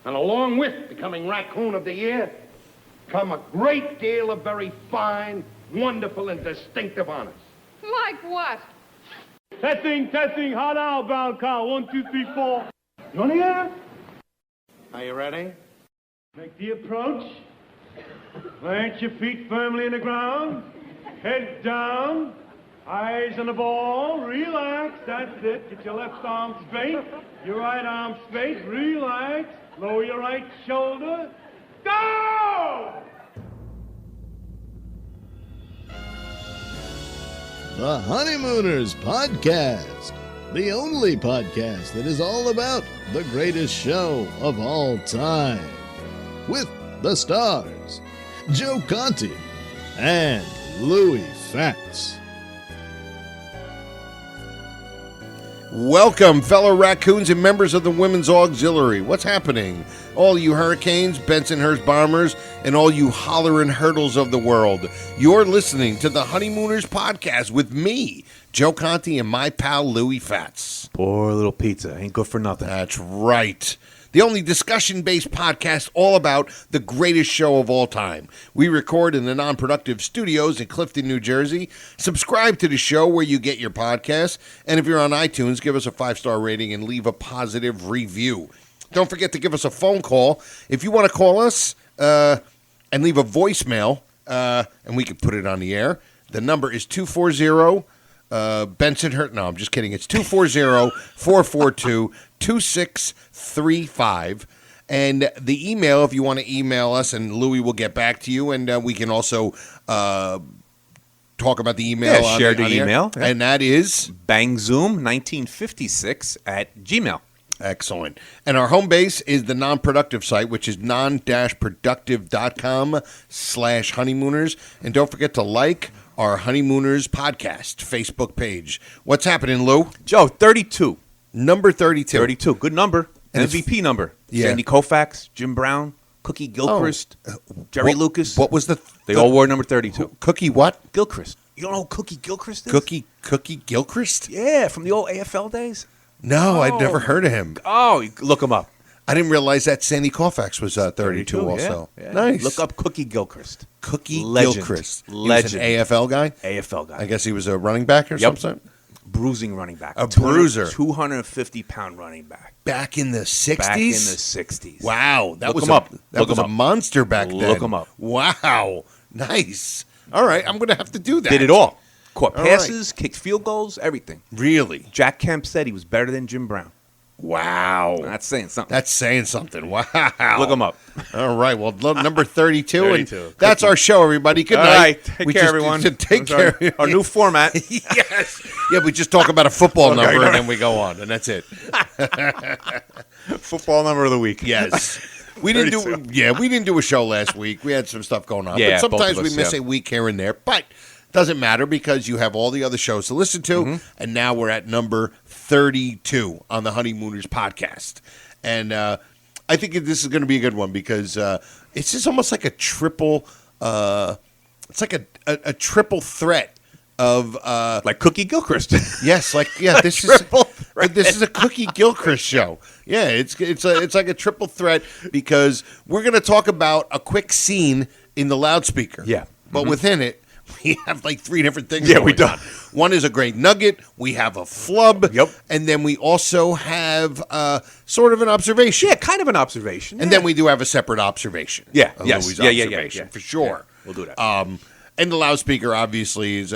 And along with becoming Raccoon of the Year, come a great deal of very fine, wonderful, and distinctive honors. Like what? Testing, hot outbound car, 1, 2, 3, 4. You on the air? Are you ready? Make the approach. Plant your feet firmly in the ground. Head down. Eyes on the ball. Relax. That's it. Get your left arm straight. Your right arm straight. Relax. Lower your right shoulder. Go! The Honeymooners Podcast, the only podcast that is all about the greatest show of all time. With the stars, Joe Conti and Louis Fatts. Welcome, fellow raccoons and members of the Women's Auxiliary. What's happening? All you Hurricanes, Bensonhurst Bombers, and all you hollering hurdles of the world. You're listening to the Honeymooners Podcast with me, Joe Conti, and my pal Louis Fatts. Poor little pizza. Ain't good for nothing. That's right. The only discussion-based podcast all about the greatest show of all time. We record in the Non-Productive studios in Clifton, New Jersey. Subscribe to the show where you get your podcasts. And if you're on iTunes, give us a 5-star rating and leave a positive review. Don't forget to give us a phone call. If you want to call us and leave a voicemail, and we can put it on the air, the number is 240 Bensonhurst. No, I'm just kidding. It's 240-442-2635. And the email, if you want to email us, and Louis will get back to you, and we can also talk about the email. Yeah, share the email. Yeah. And that is bangzoom1956@gmail.com. Excellent. And our home base is the Non-Productive site, which is non-productive.com/honeymooners. And don't forget to like our Honeymooners Podcast Facebook page. What's happening, Lou? Joe, 32. Number 32. 32. Good number. And MVP number. Yeah. Sandy Koufax, Jim Brown, Cookie Gilchrist, Jerry Lucas. What was They all wore number 32. Cookie what? Gilchrist. You don't know who Cookie Gilchrist is? Cookie Gilchrist? Yeah, from the old AFL days. No, I'd never heard of him. Oh, look him up. I didn't realize that Sandy Koufax was 32 also. Yeah. Nice. Look up Cookie Gilchrist. Cookie Legend. Gilchrist. Legend. He was an AFL guy? AFL guy. I guess he was a running back or something? Bruising running back. A bruiser. 250-pound running back. Back in the 60s? Back in the 60s. Wow. That Look was him up. That Look was him a up. monster back then. Look him up. Wow. Nice. All right. I'm going to have to do that. Did it all. Caught All passes, kicked field goals, everything. Really? Jack Kemp said he was better than Jim Brown. Wow. That's saying something. That's saying something. Wow. Look him up. All right. Well, number 32. 32. And that's our show, everybody. Good All night. right. Take care, everyone. Take care. Our new format. Yes. Yeah, we just talk about a football Okay, number no. and then we go on, and that's it. Football number of the week. Yes. We didn't do a show last week. We had some stuff going on. Yeah, but sometimes both of us, we miss yeah. a week here and there. But doesn't matter because you have all the other shows to listen to. And now we're at number 32 on the Honeymooners Podcast. And I think this is going to be a good one because it's just almost like a triple it's like a triple threat of Like Cookie Gilchrist. yes, this is a Cookie Gilchrist show. Yeah, it's like a triple threat because we're going to talk about a quick scene in the loudspeaker. Yeah. But within it, we have like 3 different things. Yeah, we going do. on. One is a great nugget. We have a flub. Yep. And then we also have sort of an observation. Yeah, kind of an observation. And then we do have a separate observation. Yeah, A yes. Louis Yeah, observation, yeah. for sure. Yeah, we'll do that. And the loudspeaker obviously is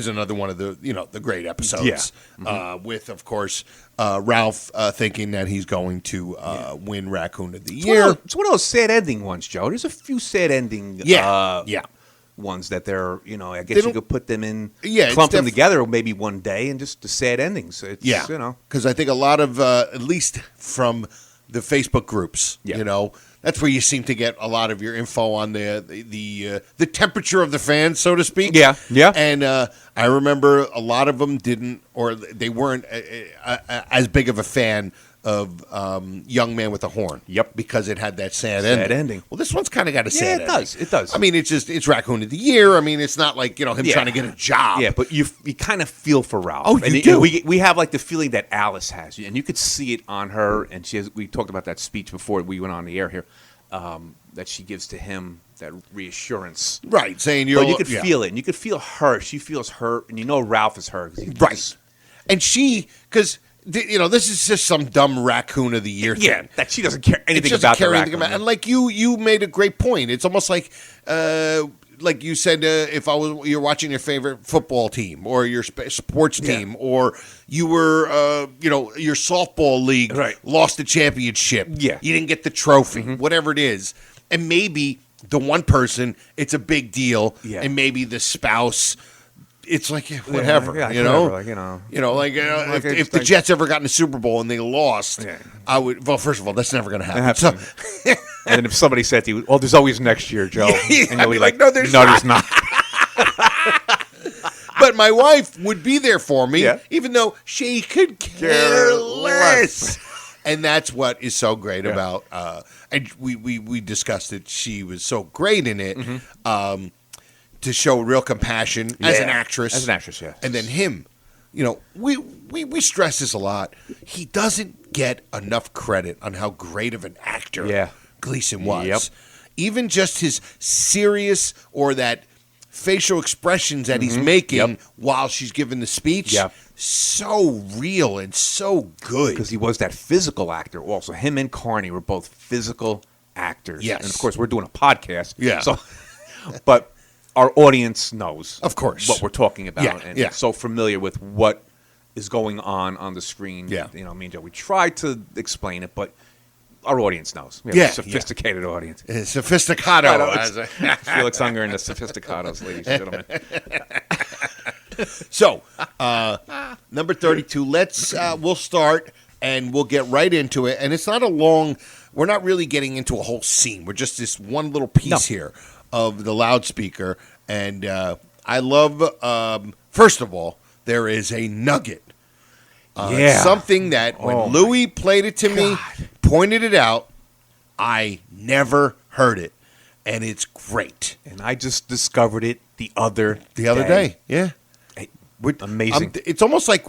another one of the the great episodes. Yeah. With of course Ralph thinking that he's going to win Raccoon of the Year. It's one of those sad ending ones, Joe. There's a few sad ending ones that they're, I guess you could put them in, clump them together maybe one day and just the sad endings. It's, because I think a lot of, at least from the Facebook groups, that's where you seem to get a lot of your info on the temperature of the fans, so to speak. Yeah. And I remember a lot of them didn't, or they weren't as big of a fan Young Man with a Horn. Yep. Because it had that sad ending. Well, this one's kind of got a sad ending. It does. I mean, it's Raccoon of the Year. I mean, it's not like, him trying to get a job. Yeah, but you kind of feel for Ralph. Oh, you do. And we have like the feeling that Alice has, and you could see it on her. And we talked about that speech before we went on the air here, that she gives to him, that reassurance. Right, saying But you could feel it, and you could feel her. She feels hurt, and Ralph is hurt. Right. And because this is just some dumb Raccoon of the Year thing. Yeah, that she doesn't care anything about the raccoon. And like you made a great point. It's almost like you said, if you're watching your favorite football team or your sports team, or you were, your softball league lost the championship. Yeah. You didn't get the trophy, whatever it is. And maybe the one person, it's a big deal. Yeah. And maybe the spouse, it's like whatever, if the Jets ever got in the Super Bowl and they lost, I would. Well, first of all, that's never going to happen. So, and then if somebody said to you, "Well, there's always next year, Joe," and you'll be like, "No, there's not." But my wife would be there for me, even though she could care less. And that's what is so great about. And we discussed it. She was so great in it. To show real compassion as an actress. As an actress, yeah. And then him, we stress this a lot. He doesn't get enough credit on how great of an actor Gleason was. Yep. Even just his serious or that facial expressions that he's making while she's giving the speech. Yep. So real and so good. Because he was that physical actor also. Him and Carney were both physical actors. Yes. And, of course, we're doing a podcast. Yeah. So, but our audience knows, of course, what we're talking about, and is so familiar with what is going on the screen. Yeah, me and Joe, we try to explain it, but our audience knows. We have a sophisticated audience. Sophisticado. Felix Unger and the Sophisticados, ladies and gentlemen. So, number 32. We'll start and we'll get right into it. And it's not we're not really getting into a whole scene. We're just this one little piece here of the loudspeaker. And I love, first of all, there is a nugget. Something that when Louis played it to me, pointed it out, I never heard it. And it's great. And I just discovered it the other day. Yeah. Amazing. It's almost like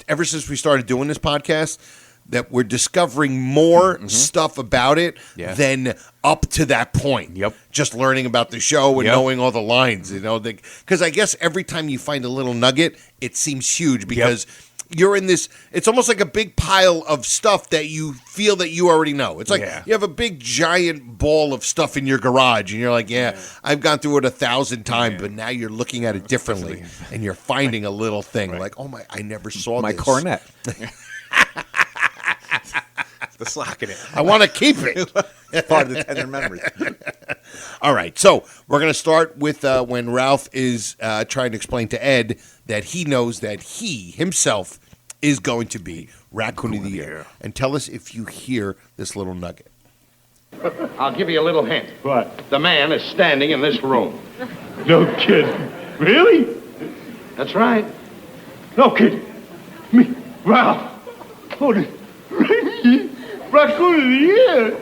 ever since we started doing this podcast, that we're discovering more stuff about it than up to that point. Yep. Just learning about the show and knowing all the lines, because I guess every time you find a little nugget, it seems huge because you're in this. It's almost like a big pile of stuff that you feel that you already know. It's like you have a big giant ball of stuff in your garage, and you're like, I've gone through it 1,000 times, but now you're looking at it differently, and you're finding a little thing like, oh my, I never saw my this. cornet. The slack in it. I want to keep it. It's part of the tender memories. All right, so we're going to start with when Ralph is trying to explain to Ed that he knows that he himself is going to be Raccoon of the Year. And tell us if you hear this little nugget. I'll give you a little hint. What? The man is standing in this room. No kidding. Really? That's right. No kidding. Me, Ralph. Oh, Raccoon of the Year.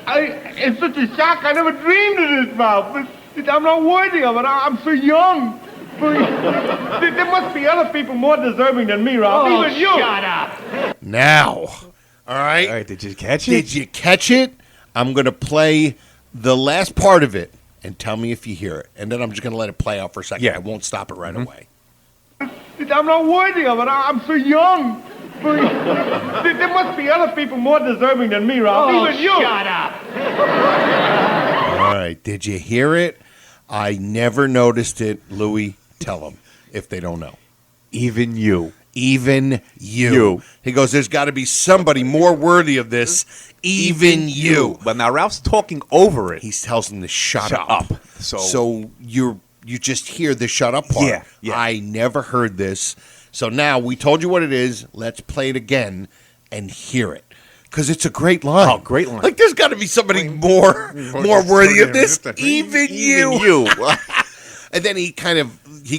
It's such a shock. I never dreamed of this, Ralph. I'm not worthy of it. I'm so young. There must be other people more deserving than me, Ralph. Oh, even you. Shut up. Now, all right. Did you catch it? Did you catch it? I'm going to play the last part of it and tell me if you hear it. And then I'm just going to let it play out for a second. Yeah. I won't stop it right away. I'm not worthy of it. I'm so young. There must be other people more deserving than me, Ralph. Oh, even you. Shut up. All right. Did you hear it? I never noticed it. Louis, tell them if they don't know. Even you. Even you. He goes, there's got to be somebody more worthy of this. Even you. But now Ralph's talking over it. He tells them to shut up. So you just hear the shut up part. Yeah. I never heard this. So now we told you what it is. Let's play it again and hear it. Because it's a great line. Oh, great line. Like, there's got to be somebody more worthy of this. Even you. And then he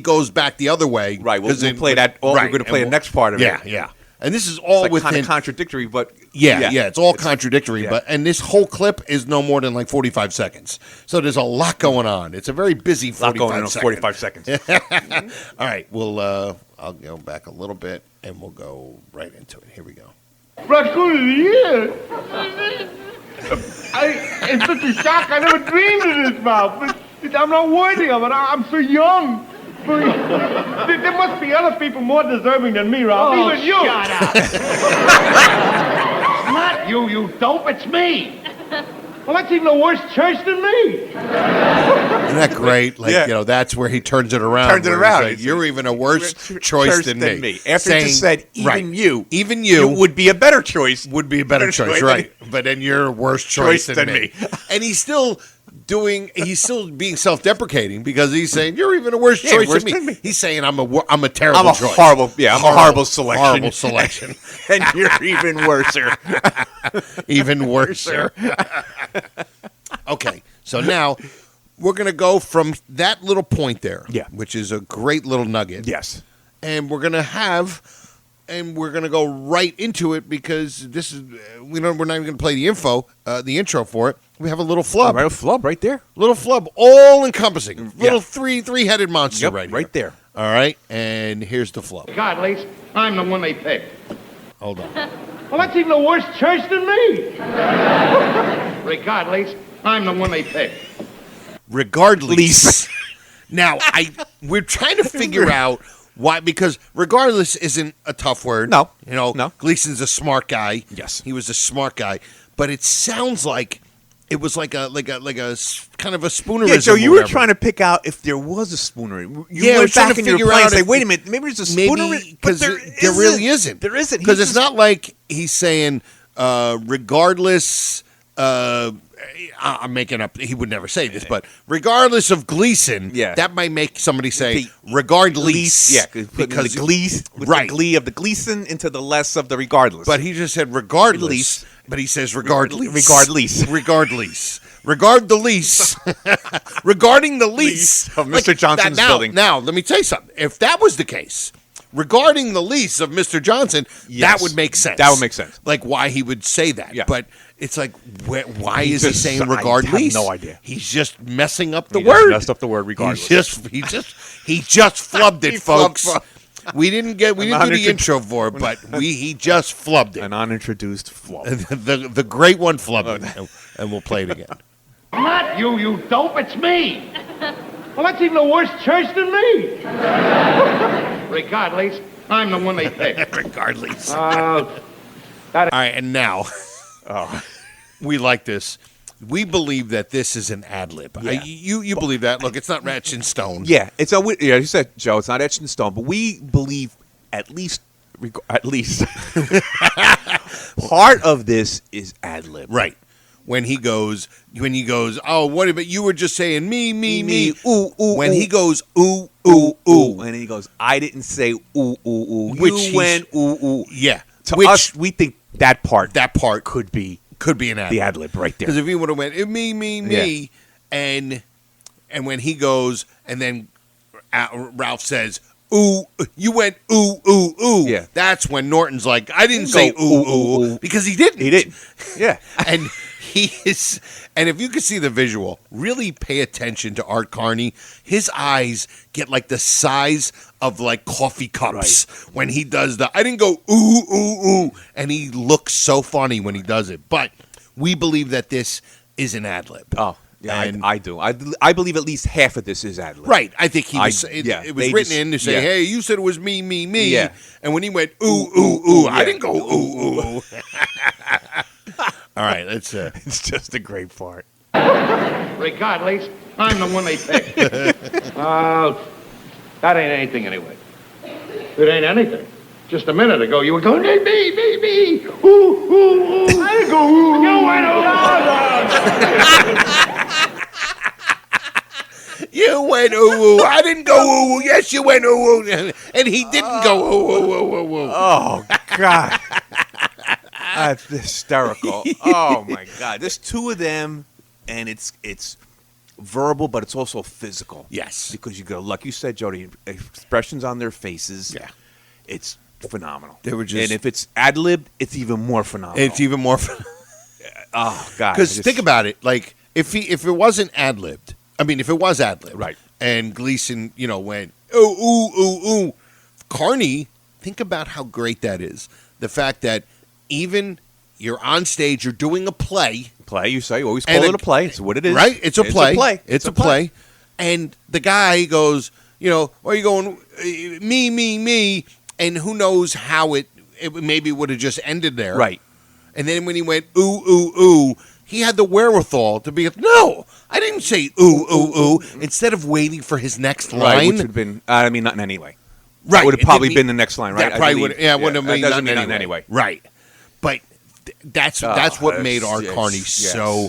goes back the other way. Right. We'll play that. We're going to play the next part of it. Yeah. And this is all It's like within kind of contradictory, but yeah, it's all contradictory. yeah. But and this whole clip is no more than like 45 seconds. So there's a lot going on. It's a very busy 45 seconds. All right, I'll go back a little bit and we'll go right into it. Here we go. Raccoon of the year? It's such a shock. I never dreamed of this, Ralph. But I'm not worthy of it. I'm so young. There must be other people more deserving than me, Ralph. Oh, Even you. shut up. It's not you, you dope. It's me. Well, that's even a worse church than me. Isn't that great? Like, that's where he turns it around. Turns it around. Like, you're even a worse choice than me. After he just said, even you would be a better choice. Would be a better choice, right. But then you're a worse choice than me. And he's still being self-deprecating because he's saying you're even a worse choice than me. He's saying I'm a terrible choice. I'm a horrible selection. Horrible selection. And you're even worser. Even worser. Okay, so now we're going to go from that little point there, which is a great little nugget. Yes. And we're going to go right into it because this is we're not even going to play the intro for it. We have a little flub. Right, a flub right there. Little flub, all encompassing. Little three-headed monster right here. Right there. All right, and here's the flub. Regardless, I'm the one they picked. Hold on. Well, that's even a worse church than me. Regardless, I'm the one they picked. Regardless. Now, we're trying to figure out why, because regardless isn't a tough word. No. No. Gleason's a smart guy. Yes. He was a smart guy. But it sounds like it was like a kind of a spoonerism. Yeah, Joe, you were trying to pick out if there was a spooner. You went back in your plan and say, wait a minute, maybe there's a spooner. Because there really isn't. There isn't. Because it's not like he's saying, regardless, I'm making up, he would never say this, but regardless of Gleason, that might make somebody say, regardless. Yeah, because the glee of the Gleason into the less of the regardless. But he just said regardless. But he says regardless. Regardless. Regard the lease. Regarding the lease of Mr. Johnson's building. Now, let me tell you something. If that was the case, regarding the lease of Mr. Johnson, that would make sense. That would make sense. Like why he would say that. Yeah. But it's like, why is he saying regard I lease? have no idea. He's just messing up the He word. messed up the word regardless. He just flubbed it, folks. We didn't do the intro for it, but he just flubbed it. An unintroduced flub. the great one flubbed it, and we'll play it again. Not you, you dope. It's me. Well, that's even a worse church than me. Regardless, I'm the one they picked. Regardless. All right, and now, we like this. We believe that this is an ad lib. Yeah. You believe that? Look, it's not etched in stone. Yeah, you said, Joe, it's not etched in stone, but we believe at least part of this is ad lib. Right. When he goes, oh, what about you were just saying me, ooh, ooh. When he goes, ooh, ooh, ooh. And then he goes, I didn't say ooh, ooh, ooh. Which you went ooh, ooh. Yeah. To us, we think that part could be an ad lib. The ad lib right there. Because if he would have went, me, and when he goes, and then Ralph says, ooh, you went ooh, ooh, ooh. Yeah. That's when Norton's like, I didn't say ooh, ooh, because he didn't. He didn't. Yeah. And he is, and if you can see the visual, really pay attention to Art Carney. His eyes get like the size of like coffee cups when he does the, I didn't go ooh, ooh, ooh. And he looks so funny when he does it. But we believe that this is an ad lib. Oh. Yeah, I do. I believe at least half of this is ad lib. Right. I think he was. It was written in to say, "Hey, you said it was me." Yeah. And when he went ooh ooh ooh, I didn't go ooh ooh. All right, let's. It's just a great part. Regardless, I'm the one they picked. That ain't anything anyway. It ain't anything. Just a minute ago, you were going, me, ooh, ooh, ooh. I didn't go ooh. You went ooh. You went ooh, ooh. I didn't go ooh, ooh. Yes, you went ooh, ooh. And he didn't go ooh, ooh, ooh, ooh, ooh. Oh, God. That's hysterical. Oh, my God. There's two of them, and it's verbal, but it's also physical. Yes. Because you go, like you said, Jody, expressions on their faces. Yeah. It's phenomenal. They were just, and if it's ad-libbed, it's even more phenomenal. It's even more. Oh God! Because think about it, like if it wasn't ad-libbed, I mean, if it was ad-libbed, right? And Gleason, went ooh. Carney, think about how great that is. The fact that even you're on stage, you're doing a play. You say, you always call it a play. It's what it is. Right? It's a play. It's a play. And the guy goes, why are you going, me, and who knows how it maybe would have just ended there. Right. And then when he went, ooh, he had the wherewithal to be like, no, I didn't say ooh. Instead of waiting for his next line. Right, which would have been, not in any way. Right. That would have probably been the next line, right? That probably would. Yeah, it wouldn't have been doesn't mean nothing anyway. Right. But that's what made Art Carney so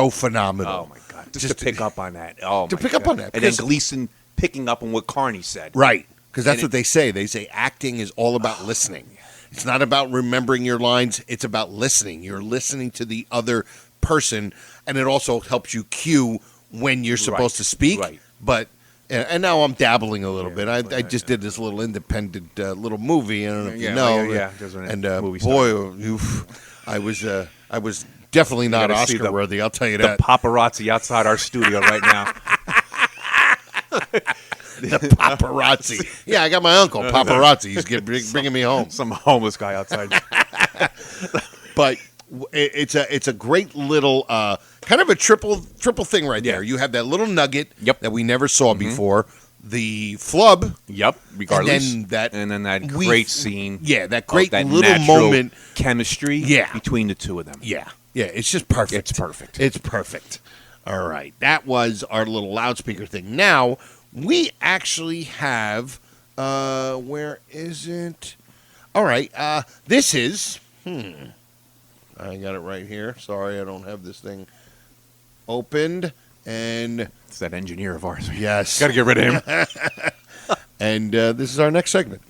phenomenal. Oh my God! Just to pick up on that. Oh, to pick up on that, and then Gleason picking up on what Carney said. Right, because that's what they say. They say acting is all about listening. It's not about remembering your lines. It's about listening. You're listening to the other person, and it also helps you cue when you're supposed to speak. Right. But and now I'm dabbling a little bit. I just did this little independent little movie. I don't know if you know. And boy, I was definitely not Oscar worthy. I'll tell you that. The paparazzi outside our studio right now. The paparazzi. Yeah, I got my uncle paparazzi. He's bringing me home. Some homeless guy outside. But it's a great little kind of a triple thing right there. You have that little nugget that we never saw before. The flub. Yep. Regardless. And then that great scene. Yeah, that great that little moment. Chemistry. Between the two of them. Yeah. Yeah. It's just perfect. It's perfect. All right. That was our little loudspeaker thing. Now we actually have. Where is it? All right. This is. I got it right here. Sorry, I don't have this thing opened. And it's that engineer of ours. Yes. Got to get rid of him. And this is our next segment.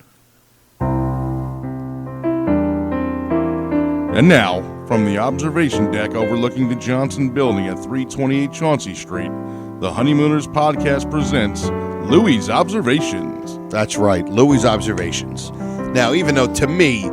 And now, from the observation deck overlooking the Johnson Building at 328 Chauncey Street, the Honeymooners podcast presents Louie's Observations. That's right, Louie's Observations. Now, even though to me,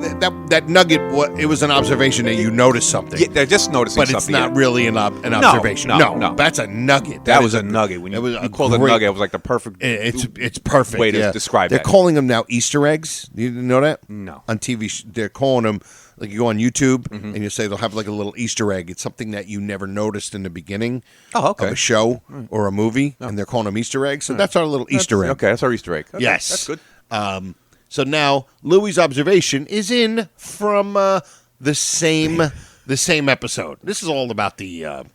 that nugget, it was an observation that you noticed something. Yeah, they're just noticing but something. But it's not really an observation. No. That's a nugget. That was a nugget. When you called it a nugget, it was like the perfect It's perfect way to describe it. They're calling them now Easter eggs. You know that? No. On TV, they're calling them, like you go on YouTube and you say they'll have like a little Easter egg. It's something that you never noticed in the beginning of a show or a movie, and they're calling them Easter eggs. So that's our little Easter egg. Okay, that's our Easter egg. Okay, yes. That's good. So now Louie's observation is in from the same episode. This is all about the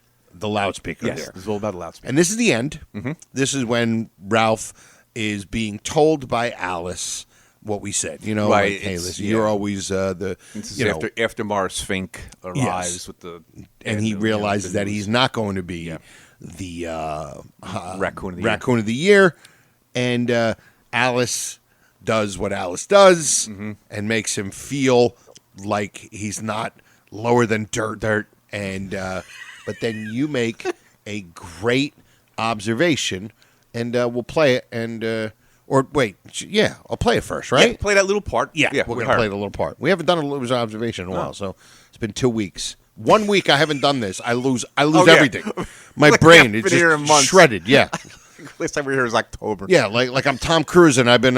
loudspeaker there. This is all about the loudspeaker. And this is the end. This is when Ralph is being told by Alice what we said. Right. Like, hey, listen, you're always after Morris Fink arrives with the and he realizes that he's not going to be the raccoon of the year, and Alice does what Alice does and makes him feel like he's not lower than dirt. And but then you make a great observation, and we'll play it. And or wait, I'll play it first, right? Yeah, play that little part. Yeah, we're gonna play the little part. We haven't done a Louie's observation in a while, so it's been 2 weeks. 1 week I haven't done this. I lose everything. My brain is just shredded. Yeah. Last time we were here was October. Yeah, like I'm Tom Cruise and I've been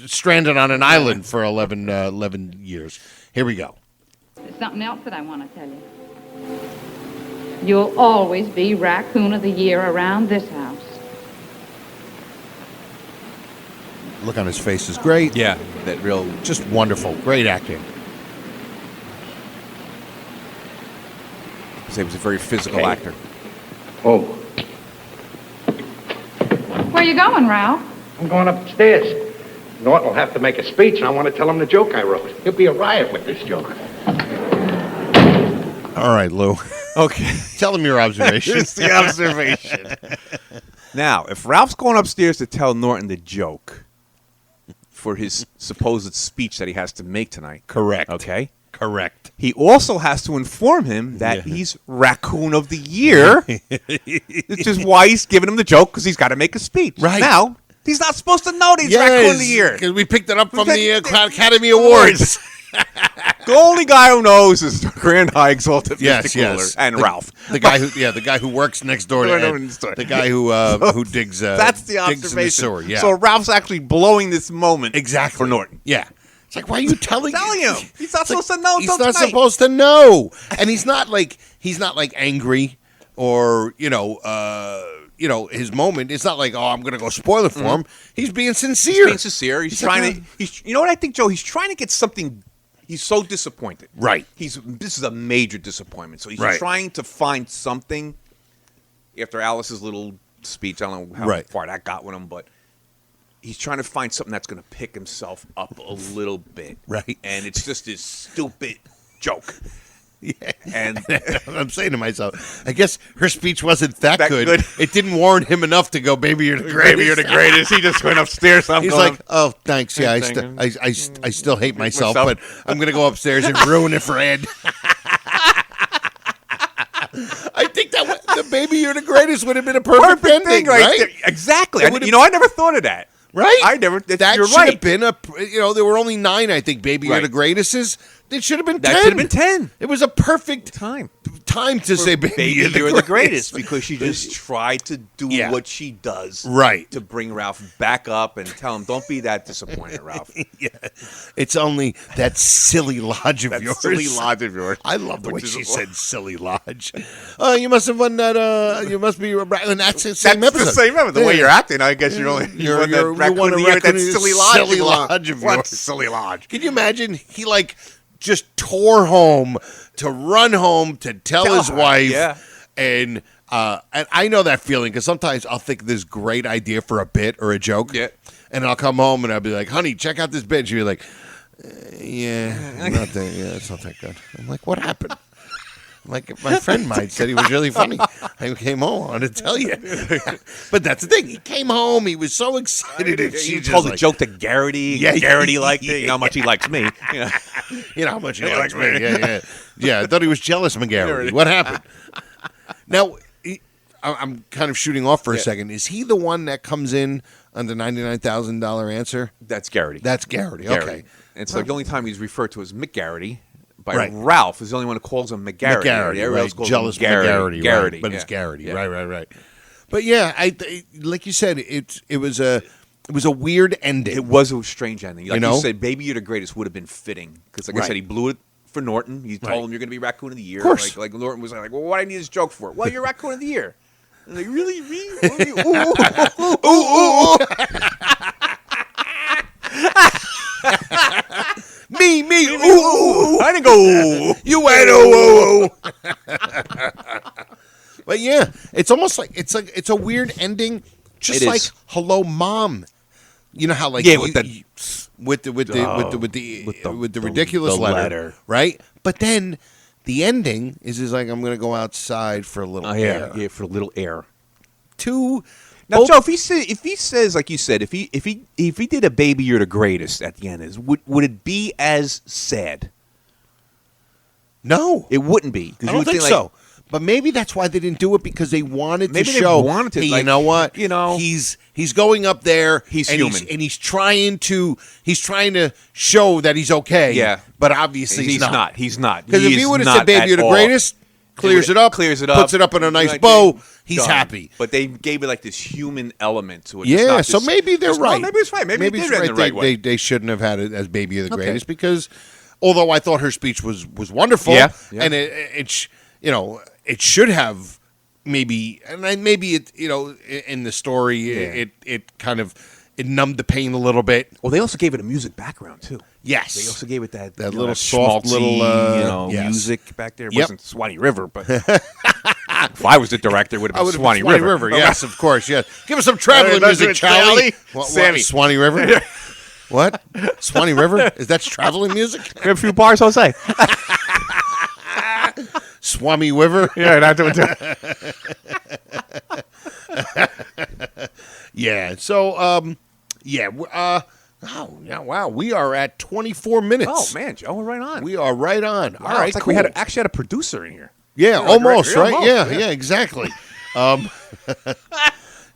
stranded on an island for 11 years. Here we go. There's something else that I want to tell you. You'll always be Raccoon of the Year around this house. Look on his face is great. Yeah, that real... Just wonderful. Great acting. He was a very physical actor. Oh. Where you going, Ralph? I'm going upstairs. Norton will have to make a speech, and I want to tell him the joke I wrote. He'll be a riot with this joke. All right, Lou. Okay. Tell him your observation. Here's the observation. Now, if Ralph's going upstairs to tell Norton the joke for his supposed speech that he has to make tonight. Correct. Okay? Correct. He also has to inform him that he's Raccoon of the Year, which is why he's giving him the joke, because he's got to make a speech. Right. Now, He's not supposed to know that he's Raccoon of the Year. Because we picked it up from the Academy Awards. The only guy who knows is the Grand High Exalted Mr. Cooler and Ralph. The guy who works next door to Ed. The guy who digs. That's the observation. Digs in the sewer. Yeah. So Ralph's actually blowing this moment exactly for Norton. Yeah. It's like, why are you telling him? He's not supposed to know. He's not supposed to know, and he's not like angry or his moment. It's not like, oh, I'm going to go spoil it for him. He's being sincere. He's being sincere. He's trying to. You know what I think, Joe? He's trying to get something. He's so disappointed. Right. This is a major disappointment. So he's right. trying to find something. After Alice's little speech, I don't know how far that got with him, but he's trying to find something that's going to pick himself up a little bit. Right. And it's just this stupid joke. Yeah. And I'm saying to myself, I guess her speech wasn't that good. It didn't warrant him enough to go, baby, you're the greatest. Baby, you're the greatest. He just went upstairs. He's like, oh, thanks. Yeah, I still hate myself, but I'm going to go upstairs and ruin it for Ed. I think that the baby, you're the greatest would have been a perfect ending, thing, right? Exactly. I never thought of that. Right? I never. That you're should right. have been there were only 9, I think, baby, you're the greatest. It should have been 10. That should have been 10. It was a perfect time to say, baby, you're the greatest, because she just tried to do what she does, right, to bring Ralph back up and tell him, don't be that disappointed, Ralph. Yeah, it's only that silly lodge of yours. Silly lodge of yours. I love the way she said "silly lodge." Oh, you must have won that. You must be. And that's the same episode. The same episode. The way you're acting, I guess you won that Raccoon of the Year. That silly lodge of yours. What silly lodge? Can you imagine? He just tore home to run home to tell his wife, and I know that feeling, because sometimes I'll think of this great idea for a bit or a joke, and I'll come home and I'll be like, honey, check out this bit. She'll be like, it's not that good. I'm like, what happened? Like, my friend might said he was really funny. I came home, I wanted to tell you. But that's the thing. He came home. He was so excited. He told a joke to Garrity. Yeah, Garrity liked it. You know how much he likes me. You know how much he likes me. Yeah, I thought he was jealous, McGarity. What happened? Now, I'm kind of shooting off for a second. Is he the one that comes in on the $99,000 answer? That's Garrity. That's Garrity. Okay. It's like the only time he's referred to as McGarity. By Ralph is the only one who calls him McGarity. Everybody calls jealous him Garrity. Garrity, but it's Garrity. Yeah. Right. But yeah, I like you said, it was a weird ending. It was a strange ending. Like you said, "Baby, you're the greatest" would have been fitting, because, like I said, he blew it for Norton. He told him, "You're going to be Raccoon of the Year." Of course. Like Norton was like, "Well, what do I need this joke for?" "Well, you're Raccoon of the Year." And like, really? Ooh. Me, ooh. I didn't go, ooh. You went, ooh. But yeah, it's almost like it's a weird ending, just like Hello, Mom. You know how with the ridiculous letter, right? But then the ending is like, I'm going to go outside for a little air. Yeah, for a little air. Now, Joe, if he says, like you said, if he did a "Baby, You're the Greatest" at the end, would it be as sad? No, it wouldn't be. I don't think so. But maybe that's why they didn't do it, because they wanted to show. Hey, you know what? He's going up there. He's human, and he's trying to show that he's okay. Yeah, but obviously he's not. He's not. Because if he would have said "Baby, You're the Greatest," clears it up, puts it up in a nice bow. He's happy. But they gave it like this human element to it. Yeah, so maybe they're right. Maybe it's right. Maybe they did it in the right way. They shouldn't have had it as "Baby, You're the Greatest," because although I thought her speech was wonderful, and it should have maybe it in the story it kind of numbed the pain a little bit. Well, they also gave it a music background too. Yes, they also gave it that little soft little music back there. It wasn't Swanee River, but if I was the director, it would have been Swanee River. Yes, of course. Yes, give us some traveling music, Charlie. Sammy, Swanee River. What? Swanee River? That's traveling music? We have a few bars, Jose. Swami River? Yeah, not doing Yeah, so, wow, we are at 24 minutes. Oh, man, Joe, we're right on. We are right on. Wow, all right, it's like cool. we actually had a producer in here. Yeah, almost, right? Yeah, exactly.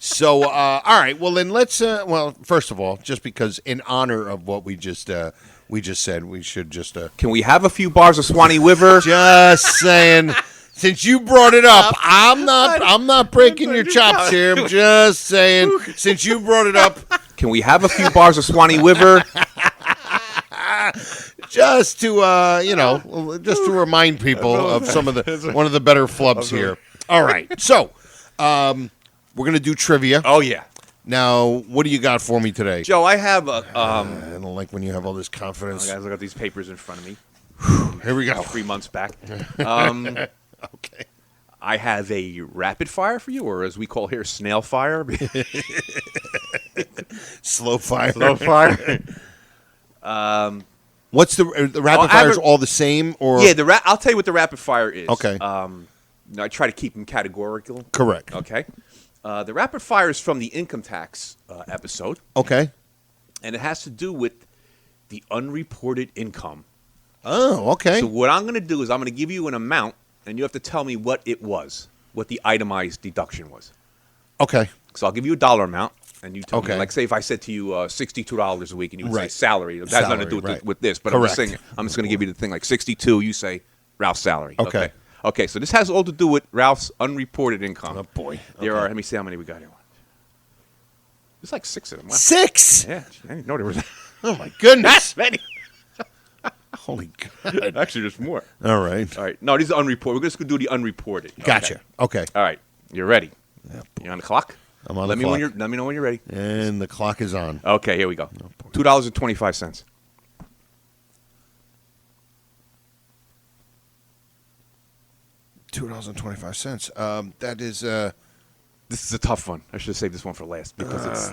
So, all right. Well, then let's. Well, first of all, just because in honor of what we just said, we should just. Can we have a few bars of Swanee River? Just saying. Since you brought it up, I'm not breaking your chops here. I'm just saying. Since you brought it up, can we have a few bars of Swanee River? Just to just to remind people of some of one of the better flubs here. All right, so we're gonna do trivia. Oh yeah. Now, what do you got for me today, Joe? I have a. I don't like when you have all this confidence. Guys, look at these papers in front of me. Here we go. 3 months back. Okay. I have a rapid fire for you, or as we call here, snail fire. Slow fire. Slow fire. What's the rapid fires all the same, or yeah? I'll tell you what the rapid fire is. Okay. I try to keep them categorical. Correct. Okay. The rapid fire is from the income tax episode. Okay. And it has to do with the unreported income. Oh, okay. So what I'm going to do is I'm going to give you an amount, and you have to tell me what it was, what the itemized deduction was. Okay. So I'll give you a dollar amount, and you tell me, like, say if I said to you $62 a week, and you would say salary. That has nothing to do with this, but Correct. I'm just going to give you the thing like 62. You say Ralph's salary. Okay. Okay. So this has all to do with Ralph's unreported income. Oh boy. There are. Let me see how many we got here. There's like 6 of them. Wow. 6. Yeah, I didn't know there was. Oh my goodness. That many. Holy God. Actually, there's more. All right. All right. No, these are unreported. We're just going to do the unreported. Gotcha. Okay. All right. You're ready. You're on the clock? I'm on the clock. Let me know when you're ready. And the clock is on. Okay, here we go. $2.25. $2.25. That is. This is a tough one. I should have saved this one for last because it's.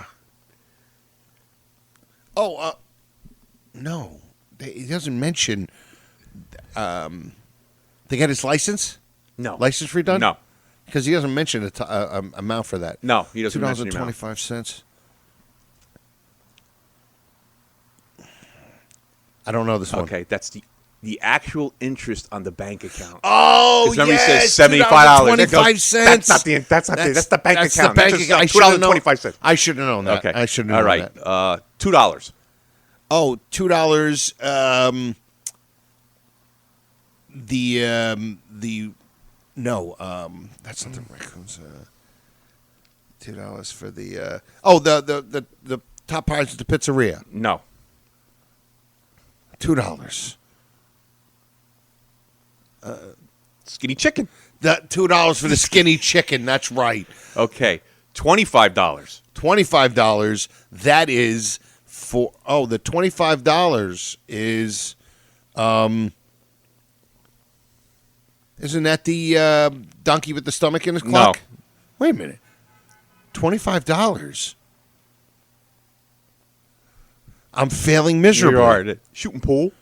No. He doesn't mention. They got his license? No. License redone? No. Because he doesn't mention an amount for that. No, he doesn't mention the amount. $2.25. I don't know this one. Okay, that's the actual interest on the bank account. Oh, yes. He says $75. That's the bank that's account. The bank account. $2.25. I should have known that. Okay. I should have known that. All right. $2. Oh, $2. That's not the raccoons. $2 for the the top prize at the pizzeria. No. $2. Skinny chicken. That $2 for the skinny chicken. That's right. Okay. $25. $25. That is for the $25 is isn't that the donkey with the stomach in his clock? No. Wait a minute. $25. I'm failing miserably. You are. Shooting pool.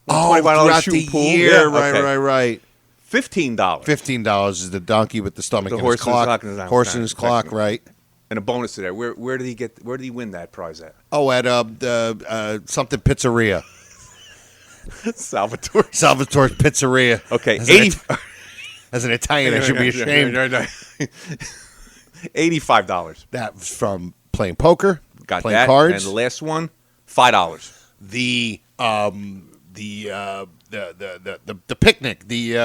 Oh, throughout the year. Yeah, Right. $15. $15 is the donkey with the stomach The in horse his clock. in his Horse in his clock, right? And a bonus to that. Where did he win that prize at? Oh, at the something pizzeria. Salvatore's Pizzeria. Okay, as an Italian, I should be ashamed. $85. That was from playing poker, Got playing that. cards. And the last one, $5. The picnic, the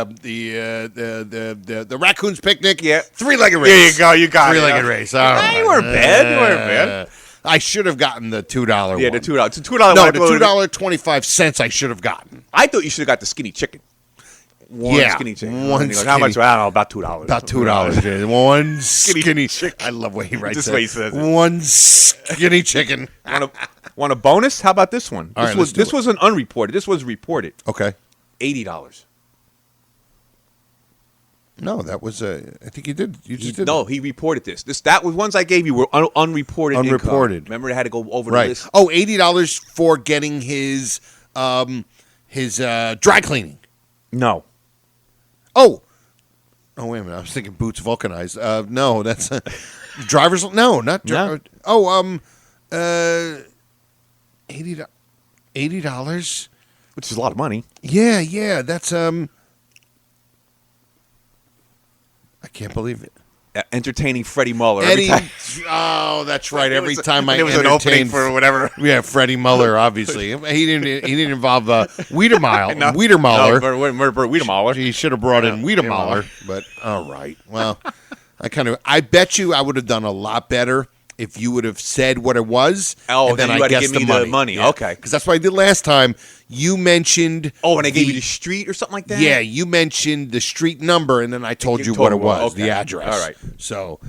raccoons picnic. Yeah, 3-legged race. There you go. You got 3-legged race. All right. You weren't bad. I should have gotten the $2 one. Yeah, the $2. It's $2. No, the $2.25 I should have gotten. I thought you should have got the skinny chicken. One skinny chicken. One skinny. How much? I don't know, about $2. About $2. One skinny chicken. I love the way he writes Just that. the way he says it. One skinny chicken. Want a bonus? How about this one? All right, this was an unreported. This was reported. Okay. $80. No, that was I think you did. You just did. No, he reported this. That was ones I gave you were unreported. Unreported. Income. Remember, I had to go over right. the list. Oh, $80 for getting his dry cleaning. No. Oh, wait a minute. I was thinking boots vulcanized. No, that's driver's. No, not. No. Oh, $80, Which is a lot of money. Yeah. That's I can't believe it. entertaining Freddie Muller. Oh, that's right. Every time I there was an opening for whatever. Yeah, Freddie Muller. Obviously, he didn't involve Wiedermeier. No, Wiedermeier. Bert Wiedermeier. He should have brought in Wiedermeier. But all right. Well, I bet you I would have done a lot better if you would have said what it was. Oh, and then you I had to guessed give me the money. Yeah. Okay. Because that's what I did last time. You mentioned. Oh, and I gave you the street or something like that? Yeah, you mentioned the street number, and then I told you what it was, the address. All right. So,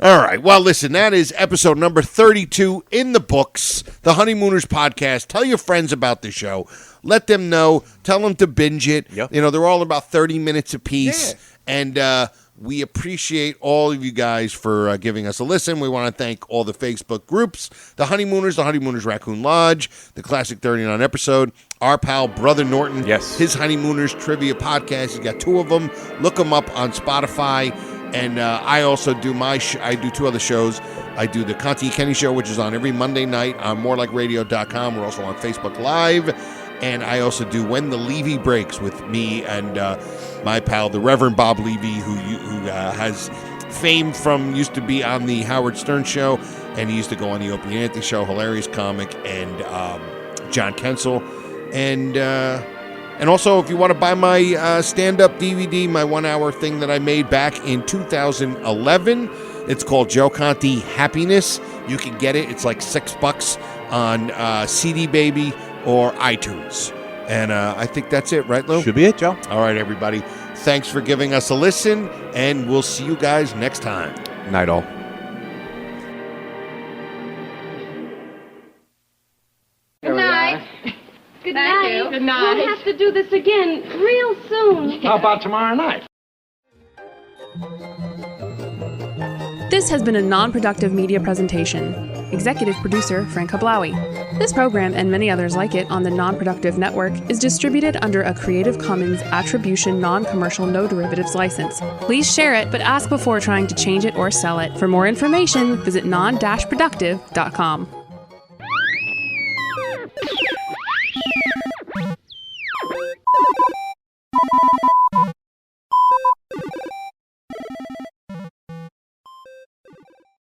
all right. Well, listen, that is episode number 32 in the books, the Honeymooners podcast. Tell your friends about the show. Let them know. Tell them to binge it. Yep. You know, they're all about 30 minutes apiece. Yeah. And we appreciate all of you guys for giving us a listen. We want to thank all the Facebook groups, the Honeymooners Raccoon Lodge, the Classic 39 episode, our pal Brother Norton, his Honeymooners Trivia podcast. He's got 2 of them. Look them up on Spotify. And I also do I do 2 other shows. I do the Conti Kenny Show, which is on every Monday night on morelikeradio.com. We're also on Facebook Live. And I also do When the Levy Breaks with me and my pal, the Reverend Bob Levy, who has fame from, used to be on the Howard Stern Show, and he used to go on the Opie and Anthony Show, hilarious comic, and John Kensel. And also, if you want to buy my stand-up DVD, my 1-hour thing that I made back in 2011, it's called Joe Conti Happiness. You can get it. It's like $6 on CD Baby or iTunes. And I think that's it, right, Lou? Should be it, Joe. All right, everybody. Thanks for giving us a listen, and we'll see you guys next time. Night all. Good night. Good Thank night. you. Good night. We'll have to do this again real soon. How about tomorrow night? This has been a non-productive media presentation. Executive producer Frank Hablawi. This program and many others like it on the Non-Productive Network is distributed under a Creative Commons Attribution Non-Commercial No Derivatives license. Please share it, but ask before trying to change it or sell it. For more information, visit non-productive.com.